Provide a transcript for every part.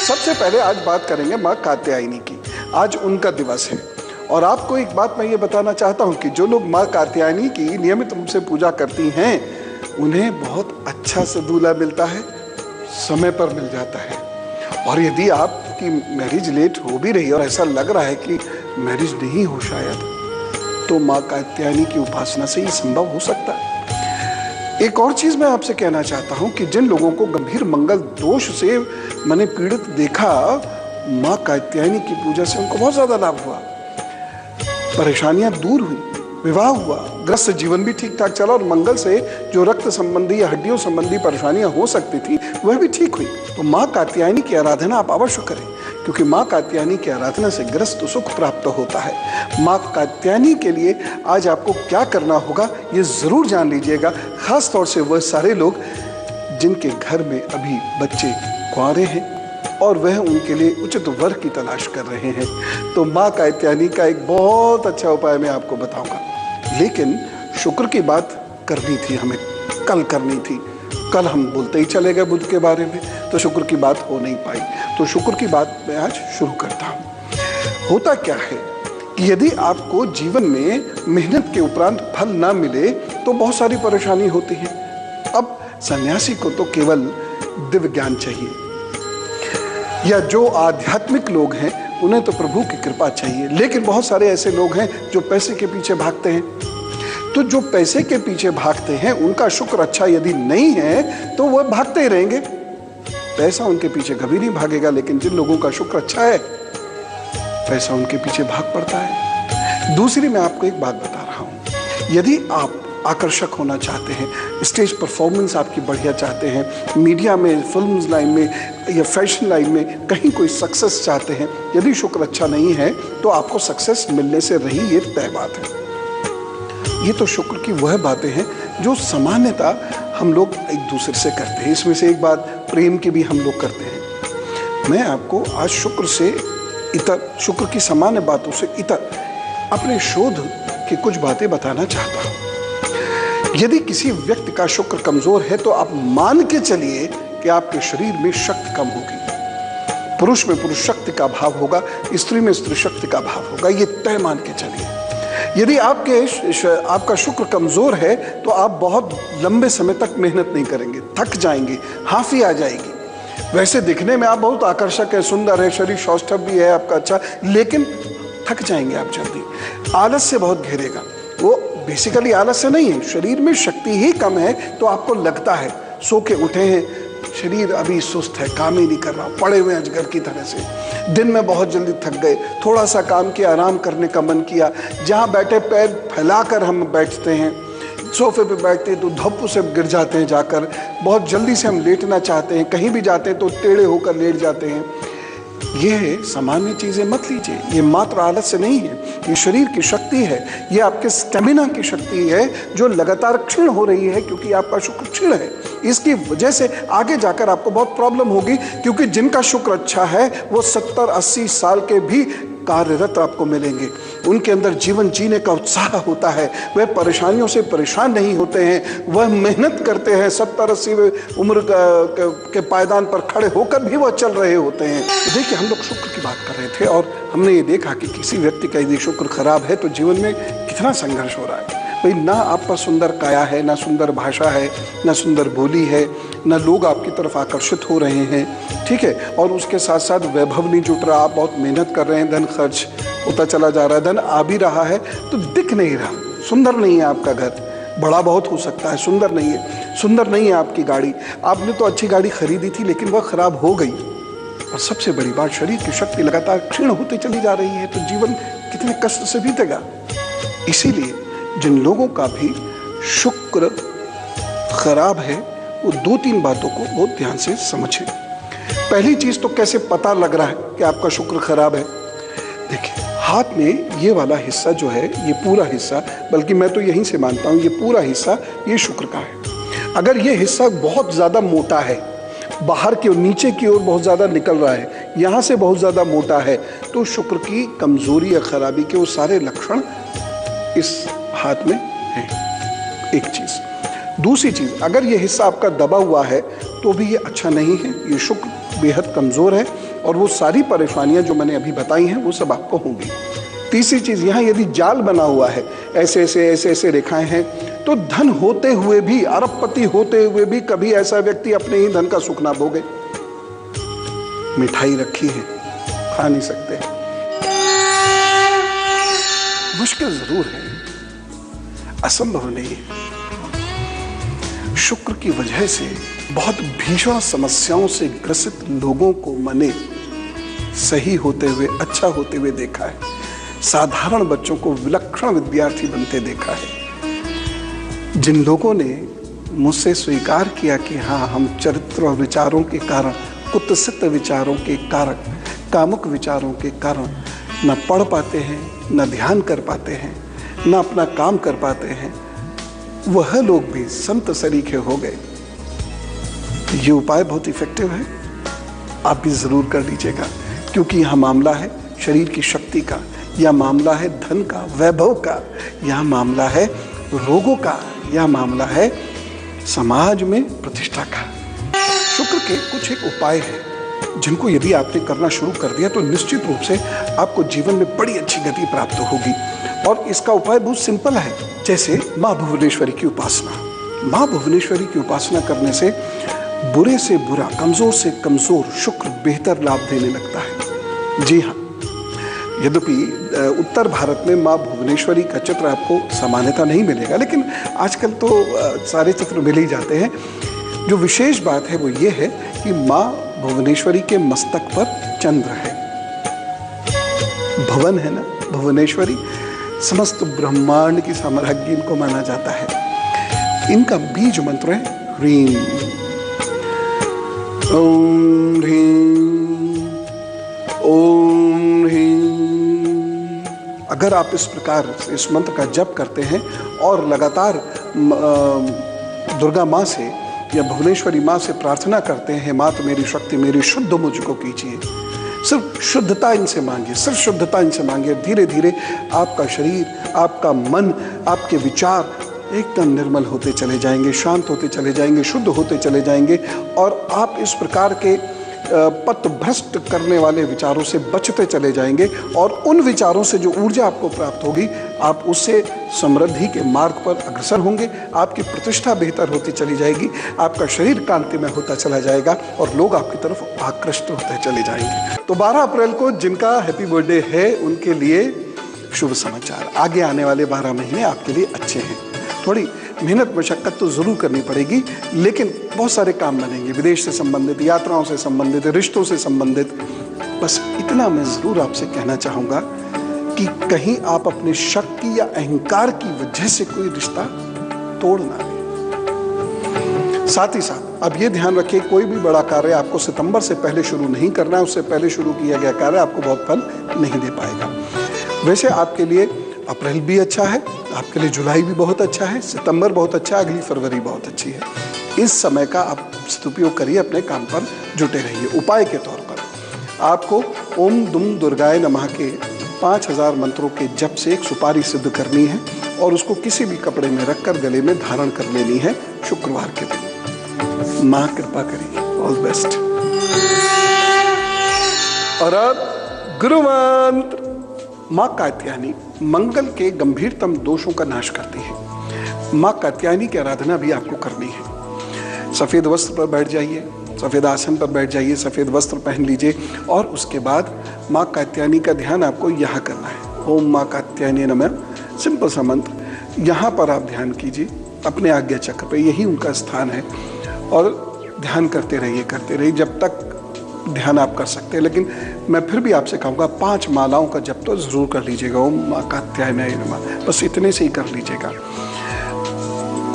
सबसे पहले आज बात करेंगे माँ कात्यायनी की। आज उनका दिवस है और आपको एक बात मैं ये बताना चाहता हूँ कि जो लोग माँ कात्यायनी की नियमित रूप से पूजा करती हैं उन्हें बहुत अच्छा सा दूल्हा मिलता है, समय पर मिल जाता है। और यदि आपकी मैरिज लेट हो भी रही है और ऐसा लग रहा है कि मैरिज नहीं हो शायद, तो माँ कात्यायनी की उपासना से ये संभव हो सकता है। एक और चीज मैं आपसे कहना चाहता हूं कि जिन लोगों को गंभीर मंगल दोष से मैंने पीड़ित देखा, माँ कात्यायनी की पूजा से उनको बहुत ज्यादा लाभ हुआ, परेशानियां दूर हुई, विवाह हुआ, ग्रस्त जीवन भी ठीक ठाक चला और मंगल से जो रक्त संबंधी या हड्डियों संबंधी परेशानियां हो सकती थी वह भी ठीक हुई। तो माँ कात्यायनी की आराधना आप अवश्य करें, क्योंकि माँ कात्यायनी की आराधना से ग्रस्त सुख प्राप्त होता है। माँ कात्यायनी के लिए आज आपको क्या करना होगा ये जरूर जान लीजिएगा, खास तौर से वह सारे लोग जिनके घर में अभी बच्चे कुंवारे हैं और वह उनके लिए उचित वर की तलाश कर रहे हैं। तो माँ कात्यायनी का एक बहुत अच्छा उपाय मैं आपको बताऊंगा, लेकिन शुक्र की बात करनी थी, हमें कल करनी थी। कल हम बोलते ही चले गए बुध के बारे में, तो शुक्र की बात हो नहीं पाई। तो शुक्र की बात मैं आज शुरू करता हूँ। होता क्या है कि यदि आपको जीवन में मेहनत के उपरांत फल ना मिले तो बहुत सारी परेशानी होती है। अब सन्यासी को तो केवल दिव्य ज्ञान चाहिए, या जो आध्यात्मिक लोग हैं उन्हें तो प्रभु की कृपा चाहिए, लेकिन बहुत सारे ऐसे लोग हैं जो पैसे के पीछे भागते हैं। तो जो पैसे के पीछे भागते हैं उनका शुक्र अच्छा यदि नहीं है तो वह भागते ही रहेंगे, पैसा उनके पीछे कभी नहीं भागेगा। लेकिन जिन लोगों का शुक्र अच्छा है पैसा उनके पीछे भाग पड़ता है। दूसरी मैं आपको एक बात बता रहा हूं, यदि आप आकर्षक होना चाहते हैं, स्टेज परफॉर्मेंस आपकी बढ़िया चाहते हैं, मीडिया में, फिल्म लाइन में या फैशन लाइन में कहीं कोई सक्सेस चाहते हैं, यदि शुक्र अच्छा नहीं है तो आपको सक्सेस मिलने से रही, ये तय बात है। ये तो शुक्र की वह बातें हैं जो सामान्यता हम लोग एक दूसरे से करते हैं। इसमें से एक बात प्रेम की भी हम लोग करते हैं। मैं आपको आज शुक्र से इतर, शुक्र की सामान्य बातों से इतर अपने शोध की कुछ बातें बताना चाहता हूं। यदि किसी व्यक्ति का शुक्र कमजोर है तो आप मान के चलिए कि आपके शरीर में शक्ति कम होगी। पुरुष में पुरुष शक्ति का भाव होगा, स्त्री में स्त्री शक्ति का भाव होगा, ये तय मान के चलिए। यदि आपका शुक्र कमजोर है तो आप बहुत लंबे समय तक मेहनत नहीं करेंगे, थक जाएंगे, हाफी आ जाएगी। वैसे दिखने में आप बहुत आकर्षक है, सुंदर है, शरीर सौष्ठव भी है आपका अच्छा, लेकिन थक जाएंगे आप जल्दी। आलस से बहुत घेरेगा। वो बेसिकली आलस से नहीं है, शरीर में शक्ति ही कम है तो आपको लगता है सो के उठे हैं, शरीर अभी सुस्त है, काम ही नहीं कर रहा, पड़े हुए अजगर की तरह से। दिन में बहुत जल्दी थक गए, थोड़ा सा काम किया, आराम करने का मन किया, जहाँ बैठे पैर फैलाकर हम बैठते हैं, सोफे पे बैठते हैं तो धप्पू से गिर जाते हैं जाकर, बहुत जल्दी से हम लेटना चाहते हैं, कहीं भी जाते हैं तो टेढ़े होकर लेट जाते हैं। ये सामान्य चीजें मत लीजिए, ये मात्र आलस से नहीं है, ये शरीर की शक्ति है, ये आपके स्टेमिना की शक्ति है जो लगातार क्षीण हो रही है, क्योंकि आपका शुक्र क्षीण है। इसकी वजह से आगे जाकर आपको बहुत प्रॉब्लम होगी, क्योंकि जिनका शुक्र अच्छा है वो 70-80 साल के भी कार्यरत आपको मिलेंगे। उनके अंदर जीवन जीने का उत्साह होता है, वह परेशानियों से परेशान नहीं होते हैं, वह मेहनत करते हैं, 70-80 उम्र के पायदान पर खड़े होकर भी वह चल रहे होते हैं। तो देखिए, हम लोग शुक्र की बात कर रहे थे और हमने ये देखा कि किसी व्यक्ति का यदि शुक्र खराब है तो जीवन में कितना संघर्ष हो रहा है। भाई, ना आप पर सुंदर काया है, ना सुंदर भाषा है, ना सुंदर बोली है, ना लोग आपकी तरफ आकर्षित हो रहे हैं, ठीक है, और उसके साथ साथ वैभव नहीं जुट रहा, आप बहुत मेहनत कर रहे हैं, धन खर्च होता चला जा रहा है, धन आ भी रहा है तो दिख नहीं रहा, सुंदर नहीं है आपका घर, बड़ा बहुत हो सकता है, सुंदर नहीं है, सुंदर नहीं है आपकी गाड़ी, आपने तो अच्छी गाड़ी खरीदी थी लेकिन वह खराब हो गई। और सबसे बड़ी बात, शरीर की शक्ति लगातार क्षीण होती चली जा रही है, तो जीवन कितने कष्ट से बीतेगा। इसीलिए जिन लोगों का भी शुक्र खराब है वो 2-3 बातों को बहुत ध्यान से समझें। पहली चीज तो कैसे पता लग रहा है कि आपका शुक्र खराब है। देखिए, हाथ में ये वाला हिस्सा जो है, ये पूरा हिस्सा, बल्कि मैं तो यहीं से मानता हूं ये पूरा हिस्सा ये शुक्र का है। अगर ये हिस्सा बहुत ज्यादा मोटा है, बाहर की ओर, नीचे की ओर बहुत ज्यादा निकल रहा है, यहां से बहुत ज्यादा मोटा है, तो शुक्र की कमजोरी या खराबी के वो सारे लक्षण इस हाथ में है। एक चीज। दूसरी चीज, अगर ये हिस्सा आपका दबा हुआ है तो भी ये अच्छा नहीं है, ये शुक्र बेहद कमजोर है और वो सारी परेशानियां जो मैंने अभी बताई हैं वो सब आपको होंगी। तीसरी चीज, यहाँ यदि जाल बना हुआ है, ऐसे ऐसे ऐसे ऐसे रेखाएं हैं, तो धन होते हुए भी, अरबपति होते हुए भी कभी ऐसा व्यक्ति अपने ही धन का सुख ना भोगे। मिठाई रखी है, खा नहीं सकते, मुश्किल जरूर है, असंभव नहीं है। शुक्र की वजह से बहुत भीषण समस्याओं से ग्रसित लोगों को मैंने सही होते हुए, अच्छा होते हुए देखा है। साधारण बच्चों को विलक्षण विद्यार्थी बनते देखा है। जिन लोगों ने मुझसे स्वीकार किया कि हाँ, हम चरित्र और विचारों के कारण, कुत्सित विचारों के कारण, कामुक विचारों के कारण न पढ़ पाते हैं, न ध्यान कर पाते हैं, न अपना काम कर पाते हैं, वह लोग भी संत सरीखे हो गए। ये उपाय बहुत इफेक्टिव है, आप भी जरूर कर लीजिएगा, क्योंकि यह मामला है शरीर की शक्ति का, यह मामला है धन का, वैभव का, यह मामला है रोगों का, यह मामला है समाज में प्रतिष्ठा का। शुक्र के कुछ एक उपाय हैं जिनको यदि आपने करना शुरू कर दिया तो निश्चित रूप से आपको जीवन में बड़ी अच्छी गति प्राप्त होगी। और इसका उपाय बहुत सिंपल है, जैसे माँ भुवनेश्वरी की उपासना। माँ भुवनेश्वरी की उपासना करने से बुरे से बुरा, कमजोर से कमजोर शुक्र बेहतर लाभ देने लगता है। जी हाँ, यद्यपि उत्तर भारत में माँ भुवनेश्वरी का चित्र आपको सामान्यतः नहीं मिलेगा, लेकिन आजकल तो सारे चित्र मिल ही जाते हैं। जो विशेष बात है वो ये है कि माँ भुवनेश्वरी के मस्तक पर चंद्र है। भुवन है ना, भुवनेश्वरी, समस्त ब्रह्मांड की साम्राज्ञी इनको माना जाता है। इनका बीज मंत्र है ह्रीं ओम ह्रीं ओम ह्रीं। अगर आप इस प्रकार इस मंत्र का जप करते हैं और लगातार दुर्गा माँ से या भुवनेश्वरी माँ से प्रार्थना करते हैं, मात मेरी शक्ति मेरी शुद्ध मुझको कीजिए, सिर्फ शुद्धता इनसे मांगिए, सिर्फ शुद्धता इनसे मांगिए, धीरे धीरे आपका शरीर, आपका मन, आपके विचार एकदम निर्मल होते चले जाएंगे, शांत होते चले जाएंगे, शुद्ध होते चले जाएंगे, और आप इस प्रकार के पथभ्रष्ट करने वाले विचारों से बचते चले जाएंगे। और उन विचारों से जो ऊर्जा आपको प्राप्त होगी, आप उससे समृद्धि के मार्ग पर अग्रसर होंगे, आपकी प्रतिष्ठा बेहतर होती चली जाएगी, आपका शरीर कांतिमय होता चला जाएगा और लोग आपकी तरफ आकृष्ट होते चले जाएंगे। तो 12 अप्रैल को जिनका हैप्पी बर्थडे है उनके लिए शुभ समाचार, आगे आने वाले 12 महीने आपके लिए अच्छे हैं। थोड़ी मेहनत मशक्कत तो जरूर करनी पड़ेगी, लेकिन बहुत सारे काम बनेंगे, विदेश से संबंधित, यात्राओं से संबंधित, रिश्तों से संबंधित। बस इतना मैं जरूर आपसे कहना चाहूँगा कि कहीं आप अपने शक की या अहंकार की वजह से कोई रिश्ता तोड़ ना दें। साथ ही साथ अब ये ध्यान रखिए, कोई भी बड़ा कार्य आपको सितंबर से पहले शुरू नहीं करना है, उससे पहले शुरू किया गया कार्य आपको बहुत फल नहीं दे पाएगा। वैसे आपके लिए अप्रैल भी अच्छा है, आपके लिए जुलाई भी बहुत अच्छा है, सितंबर बहुत अच्छा है, अगली फरवरी बहुत अच्छी है। इस समय का आप सदुपयोग करिए, अपने काम पर जुटे रहिए। उपाय के तौर पर आपको ओम दुम दुर्गाय नमः के 5000 मंत्रों के जप से एक सुपारी सिद्ध करनी है और उसको किसी भी कपड़े में रखकर गले में धारण कर लेनी है शुक्रवार के दिन। माँ कृपा करेगी। All best. और अब गुरु मंत्र। माँ कात्यायनी मंगल के गंभीरतम दोषों का नाश करती है। माँ कात्यायनी की आराधना भी आपको करनी है। सफेद वस्त्र पर बैठ जाइए, सफेद आसन पर बैठ जाइए, सफेद वस्त्र पहन लीजिए और उसके बाद माँ कात्यायनी का ध्यान आपको यहाँ करना है। ओम माँ कात्यायनी नमः, सिंपल सा मंत्र, यहाँ पर आप ध्यान कीजिए अपने आज्ञा चक्र पे, यही उनका स्थान है और ध्यान करते रहिए जब तक ध्यान आप कर सकते हैं। लेकिन मैं फिर भी आपसे कहूँगा 5 मालाओं का जप तो जरूर कर लीजिएगा। ओम माँ कात्यायनी नमः, बस इतने से ही कर लीजिएगा।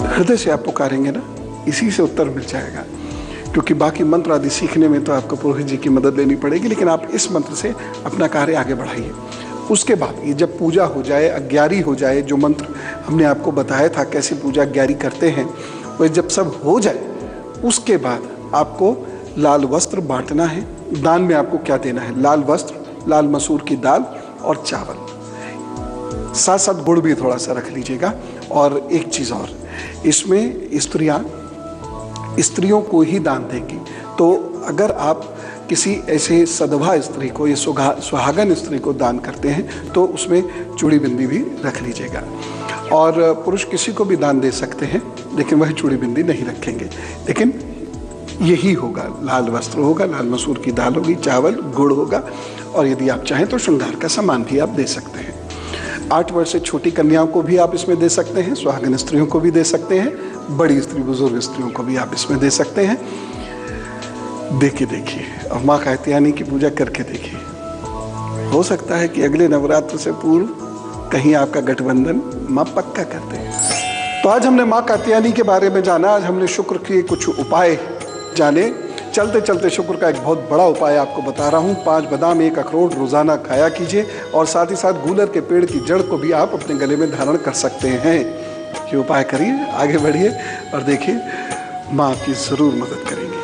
हृदय से आप पुकारेंगे ना, इसी से उत्तर मिल जाएगा, क्योंकि बाकी मंत्र आदि सीखने में तो आपको पुरोहित जी की मदद लेनी पड़ेगी, लेकिन आप इस मंत्र से अपना कार्य आगे बढ़ाइए। उसके बाद ये जब पूजा हो जाए, अग्यारी हो जाए, जो मंत्र हमने आपको बताया था कैसे पूजा अग्यारी करते हैं, वो जब सब हो जाए उसके बाद आपको लाल वस्त्र बांटना है। दान में आपको क्या देना है? लाल वस्त्र, लाल मसूर की दाल और चावल, साथ साथ गुड़ भी थोड़ा सा रख लीजिएगा। और एक चीज़ और, इसमें स्त्रियों को ही दान देंगी, तो अगर आप किसी ऐसे सदभा स्त्री को या सुहागन स्त्री को दान करते हैं तो उसमें चूड़ी बिंदी भी रख लीजिएगा। और पुरुष किसी को भी दान दे सकते हैं, लेकिन वह चूड़ी बिंदी नहीं रखेंगे। लेकिन यही होगा, लाल वस्त्र होगा, लाल मसूर की दाल होगी, चावल, गुड़ होगा, और यदि आप चाहें तो श्रृंगार का सामान भी आप दे सकते हैं। 8 वर्ष से छोटी कन्याओं को भी आप इसमें दे सकते हैं, सुहागन स्त्रियों को भी दे सकते हैं, बड़ी स्त्री बुजुर्ग स्त्रियों को भी आप इसमें दे सकते हैं। देखिए और माँ कात्यायनी की पूजा करके देखिए। हो सकता है कि अगले नवरात्र से पूर्व कहीं आपका गठबंधन माँ पक्का कर दे। तो आज हमने माँ कात्यायनी के बारे में जाना। आज हमने शुक्र के कुछ उपाय जाने। चलते चलते शुक्र का एक बहुत बड़ा उपाय आपको बता रहा हूँ। 5 बादाम 1 अखरोट रोजाना खाया कीजिए, और साथ ही साथ गूलर के पेड़ की जड़ को भी आप अपने गले में धारण कर सकते हैं। ये उपाय करिए, आगे बढ़िए और देखिए माँ आपकी ज़रूर मदद करेंगी।